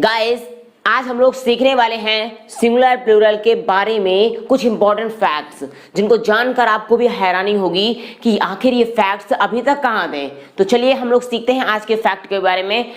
Guys आज हम लोग सीखने वाले हैं सिंगुलर प्लूरल के बारे में कुछ इंपॉर्टेंट फैक्ट्स, जिनको जानकर आपको भी हैरानी होगी कि आखिर ये फैक्ट्स अभी तक कहाँ थे। तो चलिए हम लोग सीखते हैं आज के फैक्ट के बारे में।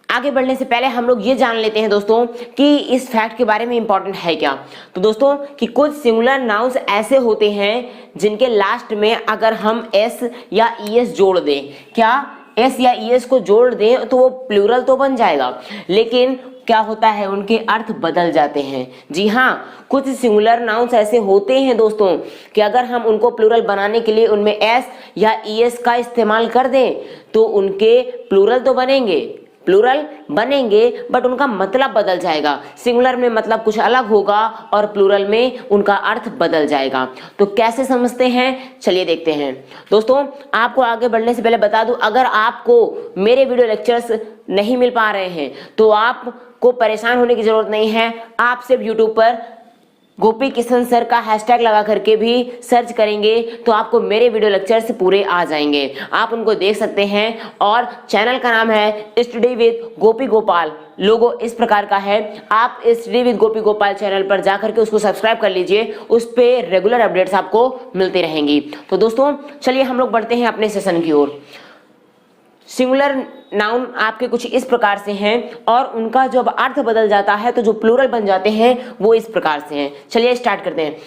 आगे बढ़ने से पहले हम लोग ये जान लेते हैं दोस्तों कि इस फैक्ट के बारे में इंपॉर्टेंट है क्या। तो दोस्तों कि कुछ सिंगुलर नाउन्स ऐसे होते हैं जिनके लास्ट में अगर हम एस या ईएस जोड़ दें, क्या एस या ईएस को जोड़ दें तो वो प्लूरल तो बन जाएगा, लेकिन क्या होता है उनके अर्थ बदल जाते हैं। जी हाँ, कुछ सिंगुलर नाउन्स ऐसे होते हैं दोस्तों कि अगर हम उनको प्लूरल बनाने के लिए उनमें एस या ईएस का इस्तेमाल कर दें तो उनके प्लूरल तो बनेंगे बट उनका मतलब बदल जाएगा। सिंगुलर में मतलब कुछ अलग होगा और प्लूरल में उनका अर्थ बदल जाएगा। तो कैसे समझते हैं, चलिए देखते हैं। दोस्तों आपको आगे बढ़ने से पहले बता दूं, अगर आपको मेरे वीडियो लेक्चर्स नहीं मिल पा रहे हैं तो आपको परेशान होने की जरूरत नहीं है। आप सिर्फ यूट्यूब पर गोपी किशन सर का हैशटैग लगा करके भी सर्च करेंगे तो आपको मेरे वीडियो लेक्चर्स पूरे आ जाएंगे, आप उनको देख सकते हैं। और चैनल का नाम है स्टडी विद गोपी गोपाल, लोगो इस प्रकार का है। आप study with Gopi Gopal channel पर जाकर के उसको सब्सक्राइब कर लीजिए, उस पर रेगुलर अपडेट्स आपको मिलती रहेंगी। तो दोस्तों चलिए हम लोग बढ़ते हैं अपने सेशन की ओर। सिंगुलर नाउन आपके कुछ इस प्रकार से हैं और उनका जब अर्थ बदल जाता है तो जो प्लूरल बन जाते हैं वो इस प्रकार से हैं। चलिए स्टार्ट करते हैं।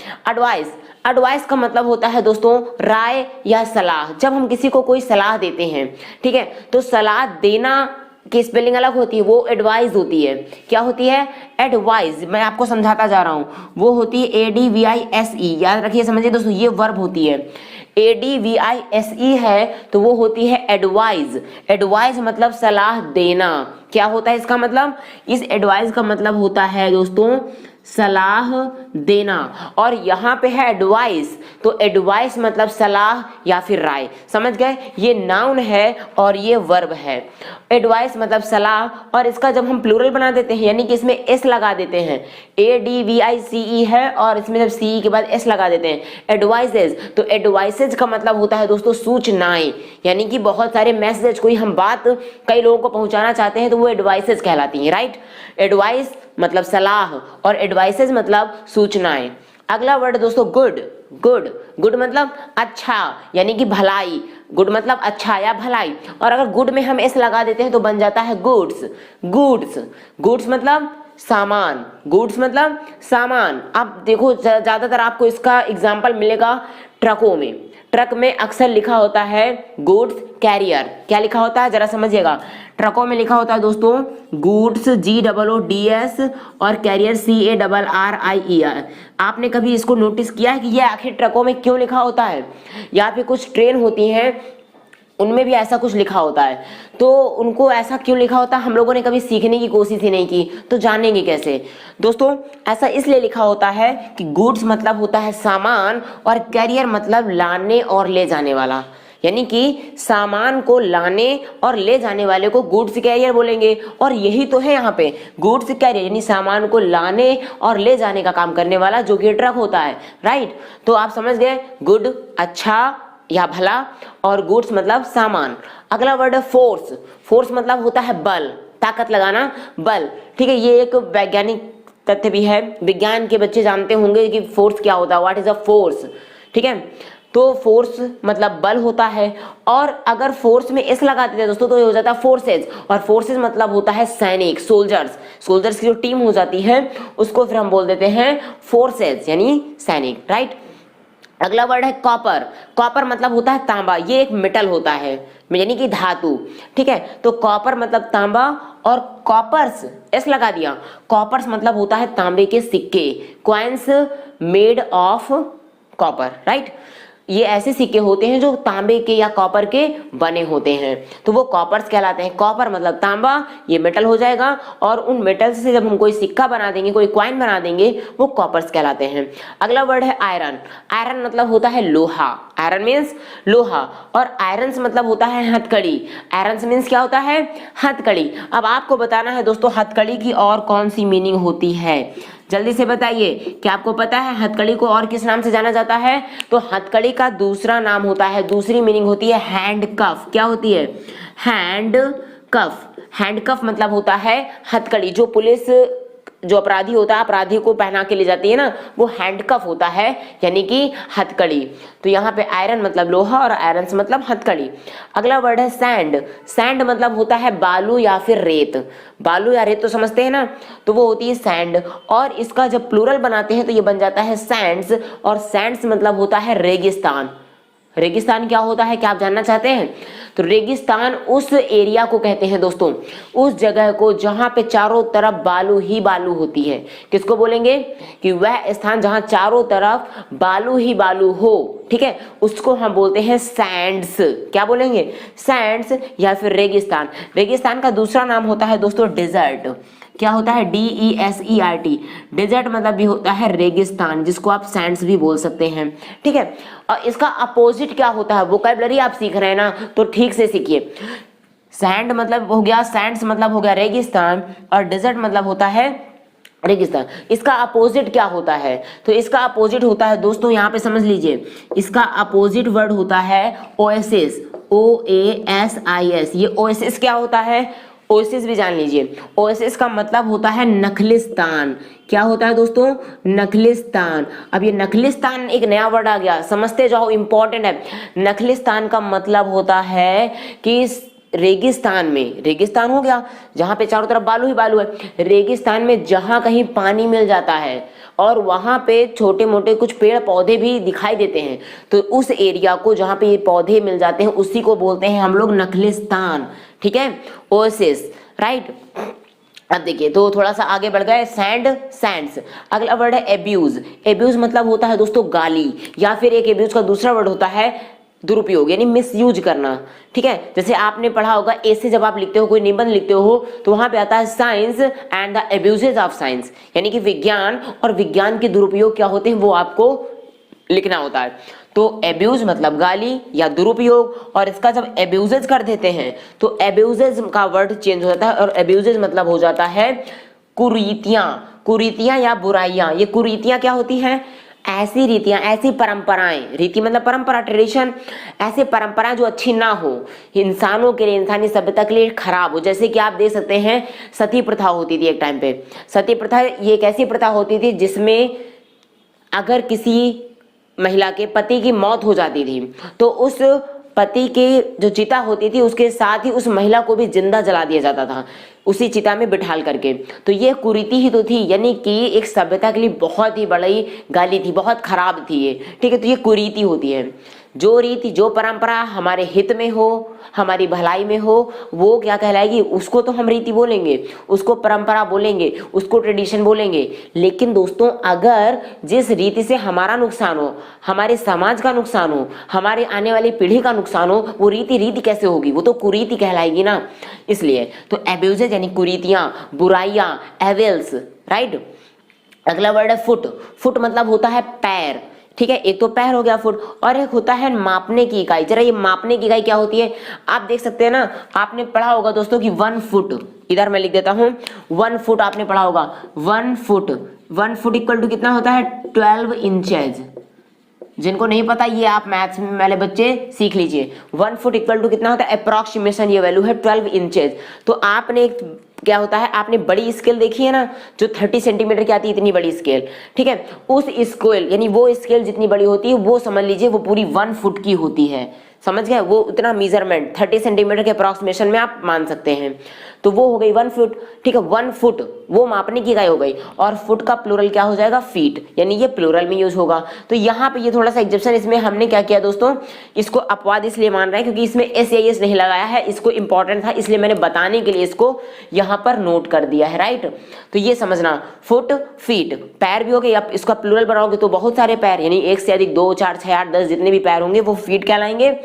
एडवाइस का मतलब होता है दोस्तों राय या सलाह। जब हम किसी को कोई सलाह देते हैं, ठीक है, तो सलाह देना की स्पेलिंग अलग होती है, वो एडवाइस होती है। क्या होती है? एडवाइस। मैं आपको समझाता जा रहा हूं, वो होती है ADVISE। याद रखिए, समझिए दोस्तों, ये वर्ब होती है। ADVISE है तो वो होती है एडवाइज। एडवाइज मतलब सलाह देना। क्या होता है इसका मतलब? इस एडवाइस का मतलब होता है दोस्तों सलाह देना, और यहाँ पे है एडवाइस, तो एडवाइस मतलब सलाह या फिर राय। समझ गए? ये नाउन है और ये वर्ब है। एडवाइस मतलब सलाह, और इसका जब हम प्लूरल बना देते हैं यानी कि इसमें एस लगा देते हैं, ADVICE है और इसमें जब CE के बाद एस लगा देते हैं, एडवाइसेज। तो एडवाइसेज का मतलब होता है दोस्तों सूचनाएं, यानी कि बहुत सारे मैसेज, कोई हम बात कई लोगों को पहुंचाना चाहते हैं तो वो एडवाइसेज कहलाती हैं, राइट। एडवाइस मतलब सलाह और एडवाइसेज मतलब सूचनाएं। अगला वर्ड दोस्तों गुड मतलब अच्छा, यानी कि भलाई। गुड मतलब अच्छा या भलाई, और अगर गुड में हम एस लगा देते हैं तो बन जाता है गुड्स मतलब सामान। गुड्स मतलब सामान। अब देखो ज्यादातर आपको इसका एग्जाम्पल मिलेगा ट्रकों में। ट्रक में अक्सर लिखा होता है गुड्स कैरियर। क्या लिखा होता है जरा समझिएगा। ट्रकों में लिखा होता है दोस्तों गुड्स GOODS और कैरियर CARRIER। आपने कभी इसको नोटिस किया है कि ये आखिर ट्रकों में क्यों लिखा होता है? या फिर कुछ ट्रेन होती हैं उनमें भी ऐसा कुछ लिखा होता है, तो उनको ऐसा क्यों लिखा होता है हम लोगों ने कभी सीखने की कोशिश ही नहीं की, तो जानेंगे कैसे। दोस्तों ऐसा इसलिए लिखा होता है कि गुड्स मतलब होता है सामान और कैरियर मतलब लाने और ले जाने वाला, यानी कि सामान को लाने और ले जाने वाले को गुड्स कैरियर बोलेंगे। और यही तो है यहाँ पे गुड्स कैरियर, यानी सामान को लाने और ले जाने का काम करने वाला जो कि ट्रक होता है, राइट। तो आप समझ गए, गुड अच्छा या भला और गुड्स मतलब सामान। अगला वर्ड है फोर्स मतलब होता है बल, ताकत लगाना, बल, ठीक है। ये एक वैज्ञानिक तथ्य भी है, विज्ञान के बच्चे जानते होंगे कि फोर्स क्या होता है, व्हाट इज अ फोर्स, ठीक है। तो फोर्स मतलब बल होता है, और अगर फोर्स में एस लगा देते हैं दोस्तों तो ये हो जाता है फोर्सेज, और फोर्सेज मतलब होता है सैनिक, सोल्जर्स की जो टीम हो जाती है उसको फिर हम बोल देते हैं फोर्सेज, यानी सैनिक, राइट। अगला वर्ड है कॉपर मतलब होता है तांबा। ये एक मेटल होता है, यानी कि धातु, ठीक है। तो कॉपर मतलब तांबा, और कॉपर्स एस लगा दिया, कॉपर्स मतलब होता है तांबे के सिक्के, coins made of copper, right. ये ऐसे सिक्के होते हैं जो तांबे के या कॉपर के बने होते हैं, तो वो कॉपर्स कहलाते हैं। कॉपर मतलब तांबा, ये मेटल हो जाएगा, और उन मेटल से जब हम कोई सिक्का बना देंगे, कोई कॉइन बना देंगे, वो कॉपर्स कहलाते हैं। अगला वर्ड है आयरन मतलब होता है लोहा। आयरन मीन्स लोहा, और आयरन्स मतलब होता है हथकड़ी। आयरन्स मीन्स क्या होता है? हथकड़ी। अब आपको बताना है दोस्तों हथकड़ी की और कौन सी मीनिंग होती है, जल्दी से बताइए। क्या आपको पता है हथकड़ी को और किस नाम से जाना जाता है? तो हथकड़ी का दूसरा नाम होता है, दूसरी मीनिंग होती है हैंड कफ। क्या होती है? हैंड कफ। हैंडकफ मतलब होता है हथकड़ी, जो पुलिस जो अपराधी होता है अपराधी को पहना के ले जाती है ना, वो हैंडकफ होता है यानी कि हथकड़ी। तो यहाँ पे आयरन मतलब लोहा और आयरन से मतलब हथकड़ी। अगला वर्ड है सैंड। सैंड मतलब होता है बालू या फिर रेत। बालू या रेत तो समझते हैं ना, तो वो होती है सैंड। और इसका जब प्लूरल बनाते हैं तो ये बन जाता है सैंड्स, और सैंड्स मतलब होता है रेगिस्तान। रेगिस्तान क्या होता है, क्या आप जानना चाहते हैं? तो रेगिस्तान उस एरिया को कहते हैं दोस्तों, उस जगह को जहां पे चारों तरफ बालू ही बालू होती है। किसको बोलेंगे? कि वह स्थान जहां चारों तरफ बालू ही बालू हो, ठीक है, उसको हम बोलते हैं सैंड्स। क्या बोलेंगे? सैंड्स या फिर रेगिस्तान। रेगिस्तान का दूसरा नाम होता है दोस्तों डेजर्ट। क्या होता है? DESERT। डेजर्ट मतलब भी होता है रेगिस्तान, जिसको आप सैंड्स भी बोल सकते हैं, ठीक है। और इसका अपोजिट क्या होता है? वोकैबुलरी आप सीख रहे हैं ना, तो ठीक से सीखिए। सैंड मतलब हो गया, सैंड्स मतलब हो गया रेगिस्तान, और डेजर्ट मतलब होता है रेगिस्तान। इसका अपोजिट क्या होता है? तो इसका अपोजिट होता है दोस्तों, यहाँ पे समझ लीजिए, इसका अपोजिट वर्ड होता है ओएसिस। OASIS। ये ओएसिस क्या होता है? ओएसिस भी जान लीजिए। ओएसिस का मतलब होता है नखलिस्तान। क्या होता है दोस्तों? नखलिस्तान। अब ये नखलिस्तान एक नया वर्ड आ गया, समझते जाओ, इंपॉर्टेंट है। नखलिस्तान का मतलब होता है कि रेगिस्तान में, रेगिस्तान हो गया जहां पे चारों तरफ बालू ही बालू है, रेगिस्तान में जहां कहीं पानी मिल जाता है और वहां पे छोटे मोटे कुछ पेड़ पौधे भी दिखाई देते हैं, तो उस एरिया को जहां पे ये पौधे मिल जाते हैं उसी को बोलते हैं हम लोग नखलिस्तान, ठीक है, ओएसिस, राइट। अब देखिए, तो थोड़ा सा आगे बढ़ गए, सैंड, सैंड्स। अगला वर्ड है एब्यूज। एब्यूज मतलब होता है दोस्तों गाली, या फिर एक एब्यूज का दूसरा वर्ड होता है दुरुपयोग यानी मिसयूज करना, ठीक है। जैसे आपने पढ़ा होगा, ऐसे जब आप लिखते हो, कोई निबंध लिखते हो, तो वहां पे आता है science and the abuses of science, यानी कि विज्ञान और विज्ञान के दुरुपयोग क्या होते हैं वो आपको लिखना होता है। तो एब्यूज मतलब गाली या दुरुपयोग, और इसका जब एब्यूजेज कर देते हैं तो एब्यूजेज का वर्ड चेंज हो जाता है, और एब्यूजेज मतलब हो जाता है कुरीतियां। कुरीतियां या बुराइयां। ये कुरीतियां क्या होती हैं? ऐसी रीतियां, ऐसी परंपराएं, रीति मतलब परंपरा, ट्रेडिशन, ऐसे परंपराएं जो अच्छी ना हो, इंसानों के लिए, इंसानी सभ्यता के लिए खराब हो। जैसे कि आप देख सकते हैं, सती प्रथा होती थी एक टाइम पे। सती प्रथा ये एक ऐसी प्रथा होती थी जिसमें अगर किसी महिला के पति की मौत हो जाती थी तो उस पति की जो चिता होती थी उसके साथ ही उस महिला को भी जिंदा जला दिया जाता था, उसी चिता में बिठाल करके। तो ये कुरीति ही तो थी, यानी कि एक सभ्यता के लिए बहुत ही बड़ी गाली थी, बहुत खराब थी ये, ठीक है। तो ये कुरीति होती है। जो रीति, जो परंपरा हमारे हित में हो, हमारी भलाई में हो, वो क्या कहलाएगी? उसको तो हम रीति बोलेंगे, उसको परंपरा बोलेंगे, उसको ट्रेडिशन बोलेंगे। लेकिन दोस्तों, अगर जिस रीति से हमारा नुकसान हो, हमारे समाज का नुकसान हो, हमारे आने वाली पीढ़ी का नुकसान हो, वो रीति रीति कैसे होगी? वो तो कुरीति कहलाएगी ना। इसलिए तो एब्यूजेज यानी कुरीतियां, बुराइयां, एविल्स, राइट। अगला वर्ड है फुट। फुट मतलब होता है पैर, ठीक है। एक तो पैर हो गया फुट, और एक होता है मापने की इकाई। जरा ये मापने की इकाई क्या होती है आप देख सकते हैं ना, आपने पढ़ा होगा दोस्तों कि 1 फुट, इधर मैं लिख देता हूं 1 फुट, आपने पढ़ा होगा 1 फुट। 1 फुट इक्वल टू कितना होता है? 12 इंचेज। जिनको नहीं पता ये आप मैथ्स में वाले बच्चे सीख लीजिए। 1 फुट इक्वल टू कितना होता है? अप्रोक्सीमेशन ये वैल्यू है 12 इंचेज। तो आपने क्या होता है, आपने बड़ी स्केल देखी है ना, जो 30 सेंटीमीटर की आती है, इतनी बड़ी स्केल, ठीक है। उस स्केल यानी वो स्केल जितनी बड़ी होती है वो समझ लीजिए वो पूरी 1 फुट की होती है, समझ गए? वो उतना मेजरमेंट 30 सेंटीमीटर के अप्रोक्सीमेशन में आप मान सकते हैं। तो वो हो गई 1 फुट, ठीक है। 1 फुट वो मापने की इकाई हो गई, और फुट का प्लूरल क्या हो जाएगा? फीट, यानी ये प्लूरल में यूज होगा। तो यहाँ पे ये थोड़ा सा एग्जेप्शन, इसमें हमने क्या किया दोस्तों, इसको अपवाद इसलिए मान रहे हैं क्योंकि इसमें SAS नहीं लगाया है, इसको इंपॉर्टेंट था इसलिए मैंने बताने के लिए इसको यहाँ पर नोट कर दिया है, राइट। तो ये समझना, फुट, फीट, पैर भी हो गए। आप इसका प्लूरल बनाओगे तो बहुत सारे पैर, यानी 1 से अधिक, 2, 4, 6, 8, 10 जितने भी पैर होंगे वो फीट कहलाएंगे।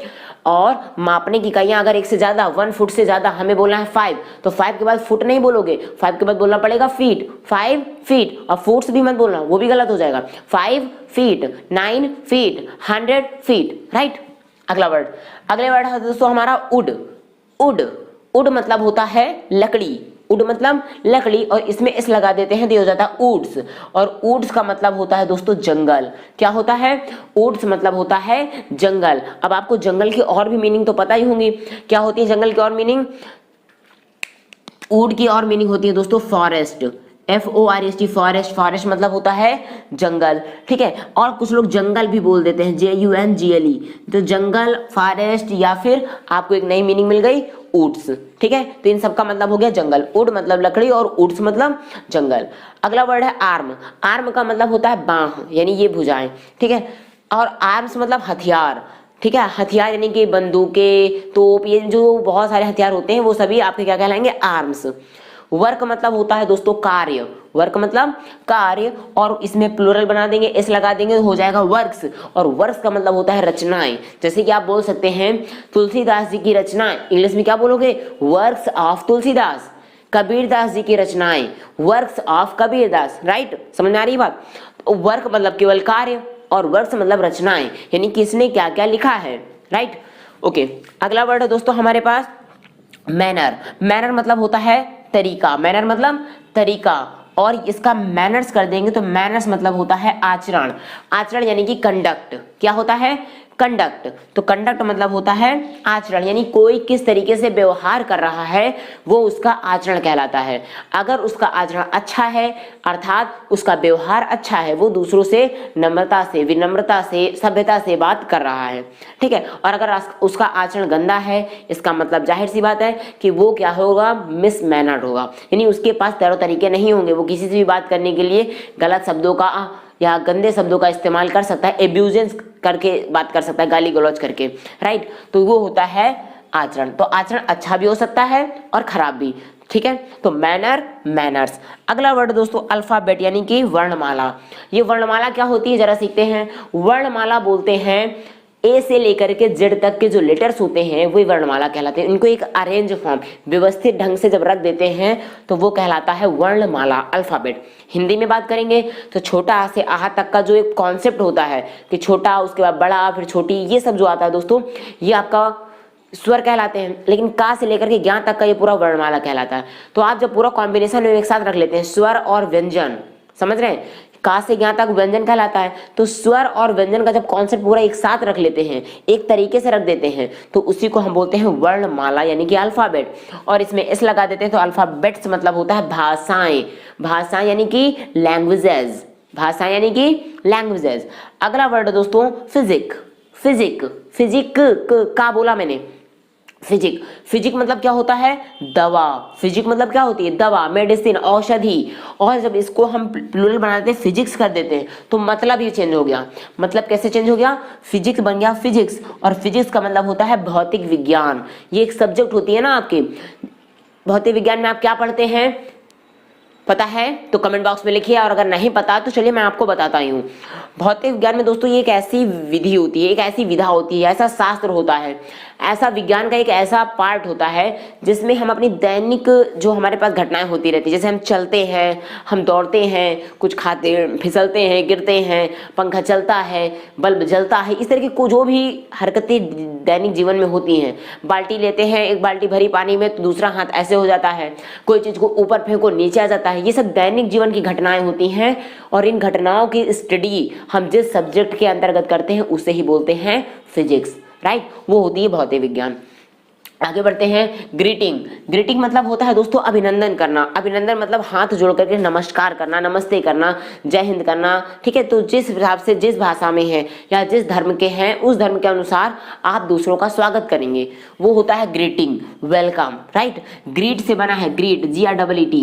और मापने की इकाइयां अगर 1 से ज्यादा, 1 फुट से ज्यादा, हमें बोलना है 5, तो 5 के बाद फुट नहीं बोलोगे, 5 के बाद बोलना पड़ेगा फीट, 5 फीट। और फुट्स भी मत बोलना, वो भी गलत हो जाएगा। 5 फीट, 9 फीट, 100 फीट, राइट। अगला वर्ड, अगले वर्ड है दोस्तों हमारा उड। उड, उड मतलब होता है लकड़ी। उड मतलब लकड़ी, और इसमें इस लगा देते हैं तो ये हो जाता है ऊड्स। और ऊड्स का मतलब होता है दोस्तों जंगल। क्या होता है? ऊड्स मतलब होता है जंगल। अब आपको जंगल की और भी मीनिंग तो पता ही होंगी। क्या होती है जंगल की और मीनिंग? ऊड की और मीनिंग होती है दोस्तों फॉरेस्ट, FOREST, फॉरेस्ट। फॉरेस्ट मतलब होता है जंगल, ठीक है। और कुछ लोग जंगल भी बोल देते हैं, JUNGLE, तो जंगल, फॉरेस्ट, या फिर आपको एक नई मीनिंग मिल गई ऊड्स, ठीक है। तो इन सब का मतलब हो गया जंगल, ऊड मतलब लकड़ी और ऊड्स मतलब जंगल। अगला वर्ड है आर्म। आर्म का मतलब होता है बाह, यानी ये भुजाएं, ठीक है। और आर्म्स मतलब हथियार, ठीक है। हथियार यानी कि बंदूकें, तोप, ये जो बहुत सारे हथियार होते हैं वो सभी आपके क्या कहलाएंगे, आर्म्स। वर्क मतलब होता है दोस्तों कार्य, वर्क मतलब कार्य, और इसमें प्लूरल बना देंगे, एस लगा देंगे तो हो जाएगा वर्क्स। और वर्क्स का मतलब होता है रचनाएं। जैसे कि आप बोल सकते हैं तुलसीदास जी की रचनाएं, इंग्लिश में क्या बोलोगे, वर्क्स ऑफ तुलसीदास। कबीरदास जी की रचनाएं, वर्क्स ऑफ कबीरदास, राइट। समझ में आ रही बात। वर्क मतलब केवल कार्य और वर्क्स मतलब रचनाएं, यानी किसने क्या क्या लिखा है, राइट। ओके, अगला वर्ड है दोस्तों हमारे पास मैनर। मैनर मतलब होता है तरीका, मैनर मतलब तरीका, और इसका मैनर्स कर देंगे तो मैनर्स मतलब होता है आचरण। आचरण यानी कि कंडक्ट, क्या होता है, कंडक्ट। तो कंडक्ट मतलब होता है आचरण, यानी कोई किस तरीके से व्यवहार कर रहा है वो उसका आचरण कहलाता है। अगर उसका आचरण अच्छा है, अर्थात उसका व्यवहार अच्छा है, वो दूसरों से नम्रता से, विनम्रता से, सभ्यता से बात कर रहा है, ठीक है। और अगर उसका आचरण गंदा है, इसका मतलब जाहिर सी बात है कि वो क्या होगा, मिसमैनर्ड होगा, यानी उसके पास तौर तरीके नहीं होंगे। वो किसी से भी बात करने के लिए गलत शब्दों का या गंदे शब्दों का इस्तेमाल कर सकता है, एब्यूजेंस करके बात कर सकता है, गाली गलौज करके, राइट। तो वो होता है आचरण। तो आचरण अच्छा भी हो सकता है और खराब भी, ठीक है। तो मैनर, मैनर्स। अगला वर्ड दोस्तों अल्फाबेट यानी कि वर्णमाला। ये वर्णमाला क्या होती है जरा सीखते हैं। वर्णमाला बोलते हैं ए से लेकर के जेड तक के जो लेटर्स होते हैं वो वर्णमाला कहलाते हैं। इनको एक अरेंज फॉर्म, व्यवस्थित ढंग से जब रख देते हैं तो वो कहलाता है वर्णमाला, अल्फाबेट। हिंदी में बात करेंगे तो छोटा आ से आहा तक का जो एक कॉन्सेप्ट होता है कि छोटा, उसके बाद बड़ा, फिर छोटी, ये सब जो आता है दोस्तों ये आपका स्वर कहलाते हैं। लेकिन का से लेकर के ज्ञान तक का ये पूरा वर्णमाला कहलाता है। तो आप जब पूरा कॉम्बिनेशन में एक साथ रख लेते हैं स्वर और व्यंजन, समझ रहे हैं, का से ज्ञान तक व्यंजन कहलाता है। तो स्वर और व्यंजन का जब कॉन्सेप्ट पूरा एक साथ रख लेते हैं, एक तरीके से रख देते हैं, तो उसी को हम बोलते हैं वर्णमाला यानी कि अल्फाबेट। और इसमें एस लगा देते हैं तो अल्फाबेट्स मतलब होता है भाषाएं। भाषाएं यानी कि लैंग्वेजेस, भाषाएं यानी कि लैंग्वेजेस। अगला वर्ड दोस्तों फिजिक। फिजिक, फिजिक का बोला मैंने, फिजिक। फिजिक मतलब क्या होता है, दवा। फिजिक मतलब क्या होती है, दवा, मेडिसिन, औषधि। और जब इसको हम प्लूरल बना देते हैं, फिजिक्स कर देते हैं, तो मतलब ये चेंज हो गया। मतलब कैसे चेंज हो गया, फिजिक्स बन गया फिजिक्स। और फिजिक्स का मतलब होता है भौतिक विज्ञान। ये एक सब्जेक्ट होती है ना आपकी, भौतिक विज्ञान में आप क्या पढ़ते हैं, पता है तो कमेंट बॉक्स में लिखिए, और अगर नहीं पता तो चलिए मैं आपको बताता हूँ। भौतिक विज्ञान में दोस्तों ये एक ऐसी विधि होती है, एक ऐसी विधा होती है, ऐसा शास्त्र होता है, ऐसा विज्ञान का एक ऐसा पार्ट होता है जिसमें हम अपनी दैनिक जो हमारे पास घटनाएं होती रहती है, जैसे हम चलते हैं, हम दौड़ते हैं, कुछ खाते, फिसलते हैं, गिरते हैं, पंखा चलता है, बल्ब जलता है, इस तरह की जो भी हरकतें दैनिक जीवन में होती हैं। बाल्टी लेते हैं, एक बाल्टी भरी पानी में तो दूसरा हाथ ऐसे हो जाता है, कोई चीज को ऊपर फेंको नीचे आ जाता है, ये सब दैनिक जीवन की घटनाएं होती हैं। और इन घटनाओं की स्टडी हम जिस सब्जेक्ट के अंतर्गत करते हैं उसे ही बोलते हैं फिजिक्स, राइट। वो होती है भौतिक विज्ञान। आगे बढ़ते हैं, ग्रीटिंग। ग्रीटिंग मतलब होता है दोस्तों अभिनंदन करना। अभिनंदन मतलब हाथ जोड़ करके नमस्कार करना, नमस्ते करना, जय हिंद करना, ठीक है। तो जिस हिसाब से, जिस भाषा में है या जिस धर्म के हैं, उस धर्म के अनुसार आप दूसरों का स्वागत करेंगे, वो होता है ग्रीटिंग, वेलकम, राइट। ग्रीट से बना है ग्रीट, GREET।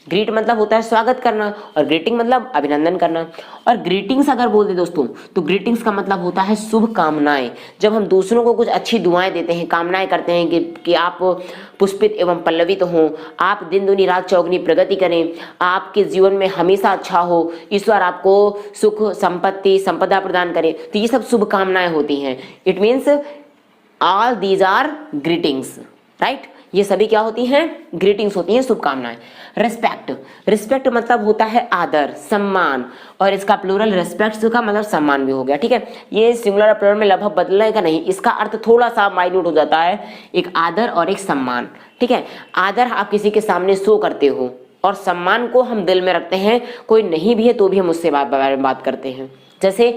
ग्रीट मतलब होता है स्वागत करना और ग्रीटिंग मतलब अभिनंदन करना। और ग्रीटिंग्स अगर बोल दे दोस्तों तो ग्रीटिंग्स का मतलब होता है शुभ कामनाएं। जब हम दूसरों को कुछ अच्छी दुआएं देते हैं, कामनाएं करते हैं कि आप पुष्पित एवं पल्लवित हो, आप दिन दुनी रात चौगनी प्रगति करें, आपके जीवन में हमेशा अच्छा हो, ईश्वर आपको सुख, संपत्ति, संपदा प्रदान करे, तो ये सब शुभ कामनाएं होती हैं। It means all these are greetings, right. ये सभी क्या होती हैं, ग्रीटिंग्स होती हैं, शुभकामनाएं। रिस्पेक्ट। रिस्पेक्ट मतलब होता है आदर, सम्मान, और इसका प्लूरल रिस्पेक्ट्स का मतलब सम्मान भी हो गया, ठीक है। ये सिंगुलर और प्लूरल में लगभग बदलेगा नहीं, इसका अर्थ थोड़ा सा माइन्यूट हो जाता है, एक आदर और एक सम्मान, ठीक है। आदर आप किसी के सामने शो करते हो और सम्मान को हम दिल में रखते हैं, कोई नहीं भी है तो भी हम उससे बारे में बात करते हैं। जैसे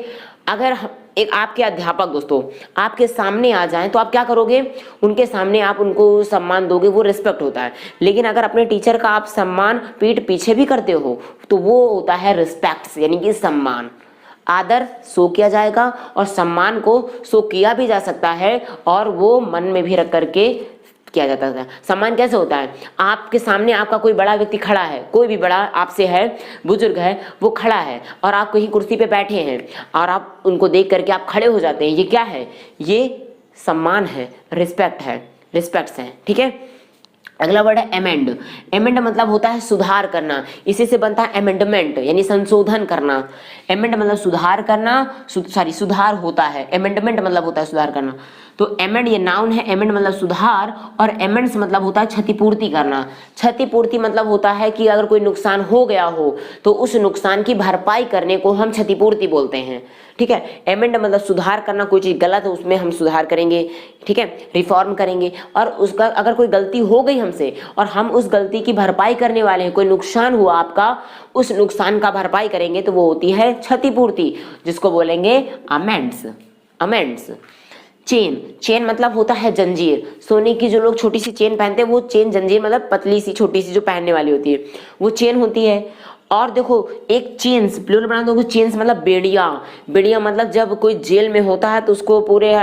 अगर एक आपके अध्यापक दोस्तों आपके सामने आ जाएं तो आप क्या करोगे, उनके सामने आप उनको सम्मान दोगे, वो रिस्पेक्ट होता है। लेकिन अगर अपने टीचर का आप सम्मान पीठ पीछे भी करते हो तो वो होता है रिस्पेक्ट, यानी कि सम्मान। आदर शो किया जाएगा और सम्मान को शो किया भी जा सकता है और वो मन में भी रख करके किया जाता है। सम्मान कैसे होता है, आपके सामने आपका कोई बड़ा व्यक्ति खड़ा है, कोई भी बड़ा आपसे है, बुजुर्ग है, वो खड़ा है और आप कहीं कुर्सी पे बैठे हैं और आप उनको देख करके आप खड़े हो जाते हैं, ये क्या है, ये सम्मान है, रिस्पेक्ट है, रिस्पेक्ट्स है। ठीक है, अगला वर्ड है एमेंड। एमेंड मतलब होता है सुधार करना, इसी से बनता है अमेंडमेंट यानी संशोधन करना। एमेंड मतलब सुधार करना, सुधार होता है, अमेंडमेंट मतलब होता है सुधार करना। तो एमेंड ये नाउन है, एमेंड मतलब सुधार और एमेंड्स मतलब होता है क्षतिपूर्ति करना। क्षतिपूर्ति मतलब होता है कि अगर कोई नुकसान हो गया हो तो उस नुकसान की भरपाई करने को हम क्षतिपूर्ति बोलते हैं। ठीक है, एमेंड मतलब सुधार करना, कोई चीज गलत है उसमें हम सुधार करेंगे, ठीक है, रिफॉर्म करेंगे। और उसका अगर कोई गलती हो गई हमसे और हम उस गलती की भरपाई करने वाले हैं, कोई नुकसान हुआ आपका, उस नुकसान का भरपाई करेंगे तो वो होती है क्षतिपूर्ति, जिसको बोलेंगे अमेंड्स। अमेंड्स। चेन, चेन मतलब होता है जंजीर। सोने की जो लोग छोटी सी चेन पहनते हैं वो चेन, जंजीर मतलब पतली सी छोटी सी जो पहनने वाली होती है वो चेन होती है। और देखो एक चेन्स प्लूरल बना दोगे, चेन्स मतलब बेड़िया। बेड़िया मतलब जब कोई जेल में होता है तो उसको पूरे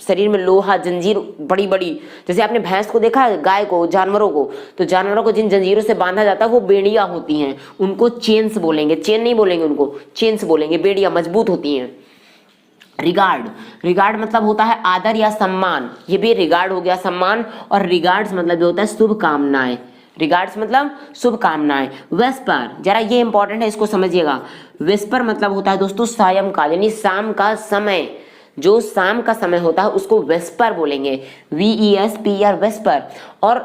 शरीर में लोहा जंजीर बड़ी बड़ी, जैसे आपने भैंस को देखा है, गाय को, जानवरों को, तो जानवरों को जिन जंजीरों से बांधा जाता है वो बेड़िया होती हैं, उनको चेन्स बोलेंगे। चेन नहीं बोलेंगे, उनको चेन्स बोलेंगे। बेड़िया मजबूत होती हैं। रिगार्ड, रिगार्ड मतलब होता है आदर या सम्मान, ये भी रिगार्ड हो गया सम्मान। और रिगार्ड्स मतलब जो होता है शुभकामनाएं। रिगार्ड्स मतलब शुभकामनाएं। वेस्पर, जरा ये इंपॉर्टेंट है, इसको समझिएगा। वेस्पर मतलब होता है दोस्तों सायंकाल, यानी शाम का समय। जो शाम का समय होता है उसको वेस्पर बोलेंगे, VESPER वेस्पर। और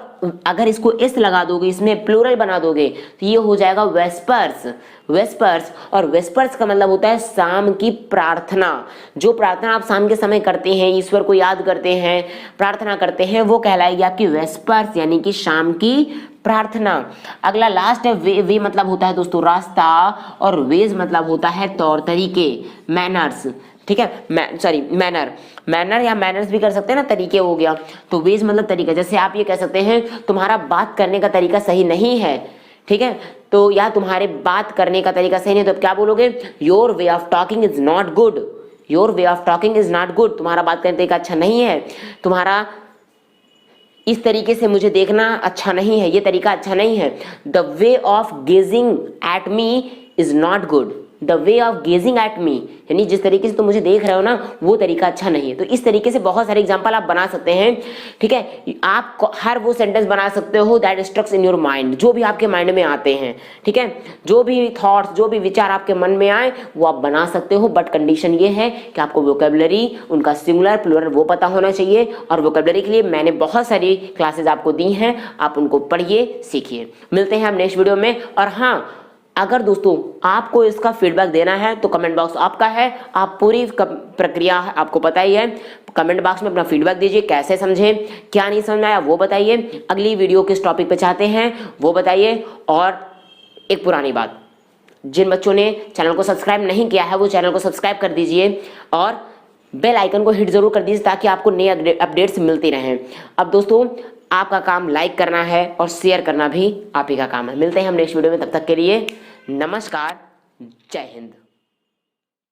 अगर इसको एस लगा दोगे, इसमें प्लूरल बना दोगे तो ये हो जाएगा वेस्पर्स। वेस्पर्स, और वेस्पर्स का मतलब होता है शाम की प्रार्थना। जो प्रार्थना आप शाम के समय करते हैं, ईश्वर को याद करते हैं, प्रार्थना करते हैं, वो कहलाएगी आपकी वेस्पर्स, यानी कि शाम की प्रार्थना। अगला लास्ट है वे। वे मतलब होता है दोस्तों रास्ता, और वेज मतलब होता है तौर तरीके, मैनर्स। ठीक है, मैनर, मैनर या मैनर्स भी कर सकते हैं ना, तरीके हो गया। तो वेज मतलब तरीका, जैसे आप ये कह सकते हैं तुम्हारा बात करने का तरीका सही नहीं है, ठीक है, तो या तुम्हारे बात करने का तरीका सही नहीं, तो आप क्या बोलोगे, your way of talking is not good. Your way of talking is not good, तुम्हारा बात करने का तरीका अच्छा नहीं है, तुम्हारा इस तरीके से मुझे देखना अच्छा नहीं है, ये तरीका अच्छा नहीं है। The way of gazing at me is not good. The way of gazing at me, यानी जिस तरीके से तुम मुझे देख रहे हो ना वो तरीका अच्छा नहीं है। तो इस तरीके से बहुत सारे एग्जांपल आप बना सकते हैं। ठीक है, आप हर वो सेंटेंस बना सकते हो दैट स्ट्रक्स इन योर माइंड, जो भी आपके माइंड में आते हैं। ठीक है, जो भी थॉट्स, जो भी विचार आपके मन में आए वो आप बना सकते हो, बट कंडीशन ये है कि आपको वोकैबुलरी, उनका सिंगुलर प्लूरल वो पता होना चाहिए। और वोकैबुलरी के लिए मैंने बहुत सारी क्लासेस आपको दी हैं, आप उनको पढ़िए, सीखिए। मिलते हैं हम नेक्स्ट वीडियो में। और हाँ, अगर दोस्तों आपको इसका फीडबैक देना है तो कमेंट बॉक्स आपका है, आप पूरी प्रक्रिया आपको पता ही है, कमेंट बॉक्स में अपना फीडबैक दीजिए, कैसे समझे, क्या नहीं समझ आया वो बताइए, अगली वीडियो किस टॉपिक पे चाहते हैं वो बताइए। और एक पुरानी बात, जिन बच्चों ने चैनल को सब्सक्राइब नहीं किया है वो चैनल को सब्सक्राइब कर दीजिए और बेल आइकन को हिट जरूर कर दीजिए ताकि आपको नए अपडेट्स मिलती रहें। अब दोस्तों आपका काम लाइक करना है और शेयर करना भी आप ही का काम है। मिलते हैं हम नेक्स्ट वीडियो में, तब तक के लिए नमस्कार, जय हिंद।